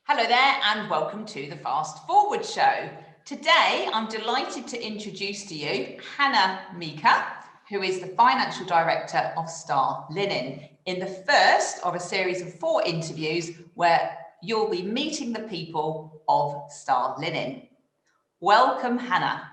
Hello there and welcome to the Fast Forward Show. Today I'm delighted to introduce to you Hannah Meaker, who is the Financial Director of Star Linen, in the first of a series of 4 interviews where you'll be meeting the people of Star Linen. Welcome, Hannah.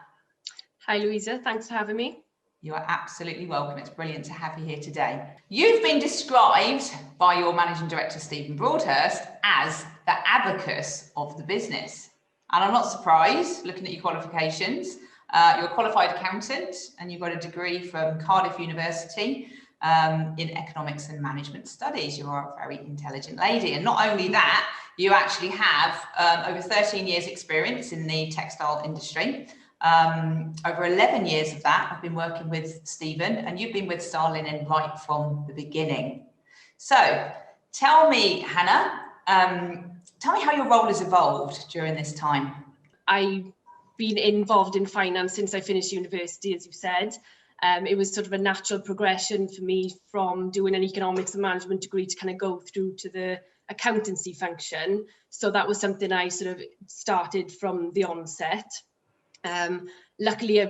Hi Louisa, thanks for having me. You are absolutely welcome. It's brilliant to have you here today. You've been described by your Managing Director, Stephen Broadhurst, as the abacus of the business. And I'm not surprised, looking at your qualifications. You're a qualified accountant and you've got a degree from Cardiff University in economics and management studies. You are a very intelligent lady. And not only that, you actually have over 13 years experience in the textile industry. Over 11 years of that, I've been working with Stephen, and you've been with Star Linen right from the beginning. So tell me, Hannah, tell me how your role has evolved during this time. I've been involved in finance since I finished university, as you said. It was sort of a natural progression for me from doing an economics and management degree to kind of go through to the accountancy function. So that was something I sort of started from the onset. Luckily,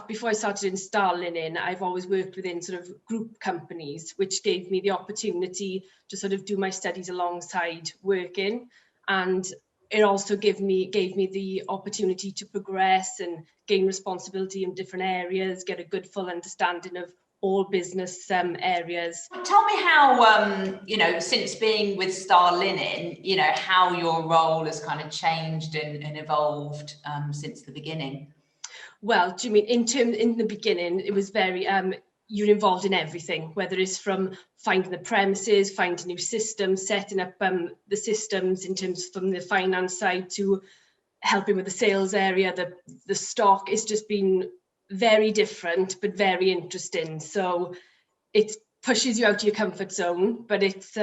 before I started in Star Linen, I've always worked within sort of group companies, which gave me the opportunity to sort of do my studies alongside working, and it also gave me the opportunity to progress and gain responsibility in different areas, get a good full understanding of all business areas. Tell me how, since being with Star Linen, how your role has kind of changed and evolved since the beginning. Well, do you mean in the beginning, it was very, you're involved in everything, whether it's from finding the premises, finding new systems, setting up the systems in terms from the finance side to helping with the sales area, the stock. It's just been very different, but very interesting. So it pushes you out of your comfort zone, but it's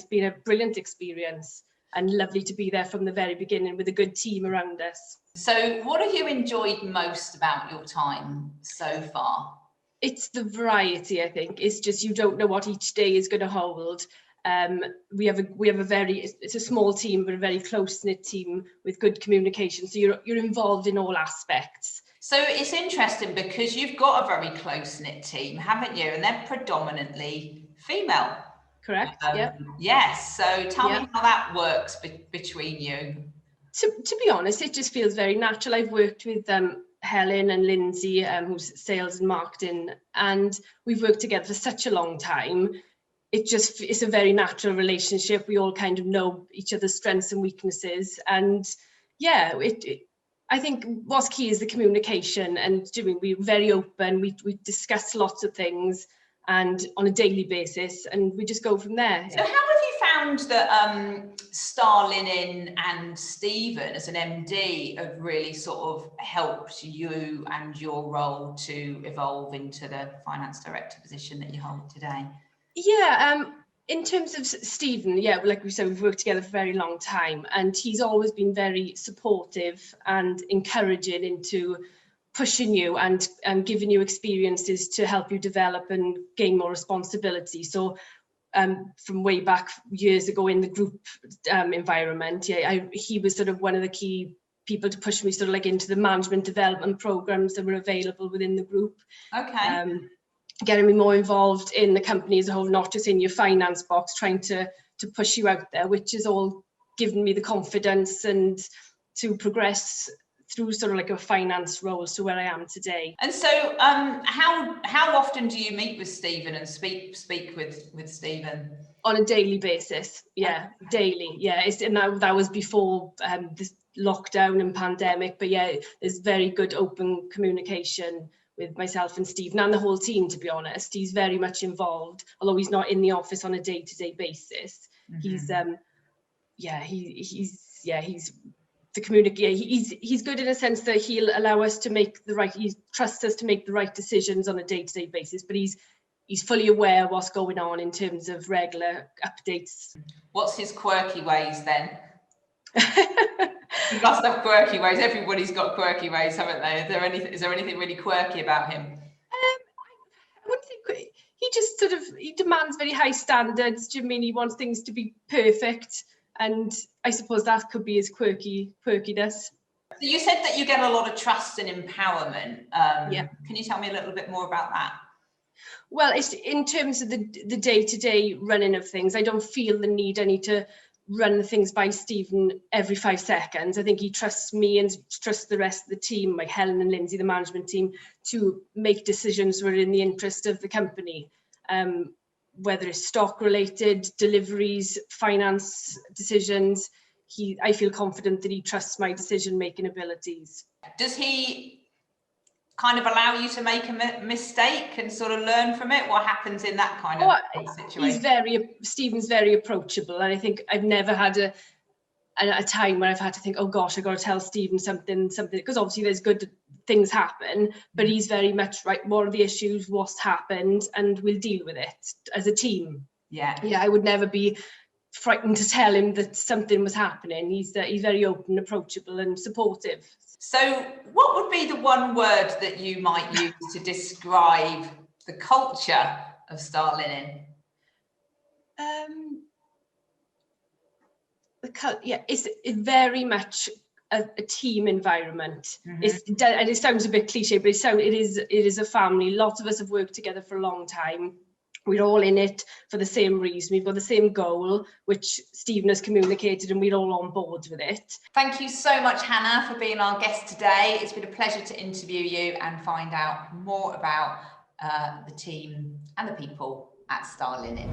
been a brilliant experience and lovely to be there from the very beginning with a good team around us. So what have you enjoyed most about your time so far? It's the variety, I think. It's just you don't know what each day is going to hold. We have it's a small team, but a very close-knit team with good communication. So you're involved in all aspects. So it's interesting because you've got a very close-knit team, haven't you? And they're predominantly female. Correct. Yeah. Yes. So tell me how that works between you. To be honest, it just feels very natural. I've worked with Helen and Lindsay, who's sales and marketing, and we've worked together for such a long time. It's a very natural relationship. We all kind of know each other's strengths and weaknesses, and yeah, I think what's key is the communication, and we're very open. We discuss lots of things, and on a daily basis, and we just go from there. So how have you found that Star Linen and Stephen as an MD have really sort of helped you and your role to evolve into the finance director position that you hold today? Yeah, in terms of Stephen, like we said, we've worked together for a very long time, and he's always been very supportive and encouraging into pushing you and giving you experiences to help you develop and gain more responsibility. So from way back years ago in the group environment, he was sort of one of the key people to push me sort of like into the management development programs that were available within the group. Okay. Getting me more involved in the company as a whole, not just in your finance box, trying to push you out there, which has all given me the confidence and to progress through sort of like a finance role to where I am today. And so how often do you meet with Stephen and speak with Stephen? On a daily basis, daily. And that was before this lockdown and pandemic, but there's very good open communication with myself and Stephen and the whole team, to be honest. He's very much involved, although he's not in the office on a day-to-day basis. Mm-hmm. He's the communicator. He's good in a sense that he'll allow us to he trusts us to make the right decisions on a day-to-day basis, but he's fully aware of what's going on in terms of regular updates. What's his quirky ways then? He must have quirky ways. Everybody's got quirky ways, haven't they? Is there anything really quirky about him? I wouldn't think he just sort of, he demands very high standards. Do you mean he wants things to be perfect? And I suppose that could be his quirkiness. So you said that you get a lot of trust and empowerment. Yeah. Can you tell me a little bit more about that? Well, it's in terms of the day-to-day running of things. I don't feel the need I need to run things by Stephen every 5 seconds. I think he trusts me and trusts the rest of the team, like Helen and Lindsay, the management team, to make decisions that are in the interest of the company. Whether it's stock related, deliveries, finance decisions, I feel confident that he trusts my decision-making abilities. Does he kind of allow you to make a mistake and sort of learn from it? What happens in that kind of situation? Stephen's very approachable, and I think I've never had a time where I've had to think, oh gosh, I got to tell Stephen something, because obviously there's good things happen, but he's very much right. What are the issues? What's happened? And we'll deal with it as a team. Yeah. I would never be frightened to tell him that something was happening. He's very open, approachable, and supportive. So what would be the one word that you might use to describe the culture of Star Linen? It's very much a team environment. And it sounds a bit cliche, but it is a family. Lots of us have worked together for a long time. We're all in it for the same reason. We've got the same goal, which Stephen has communicated, and we're all on board with it. Thank you so much, Hannah, for being our guest today. It's been a pleasure to interview you and find out more about the team and the people at Star Linen.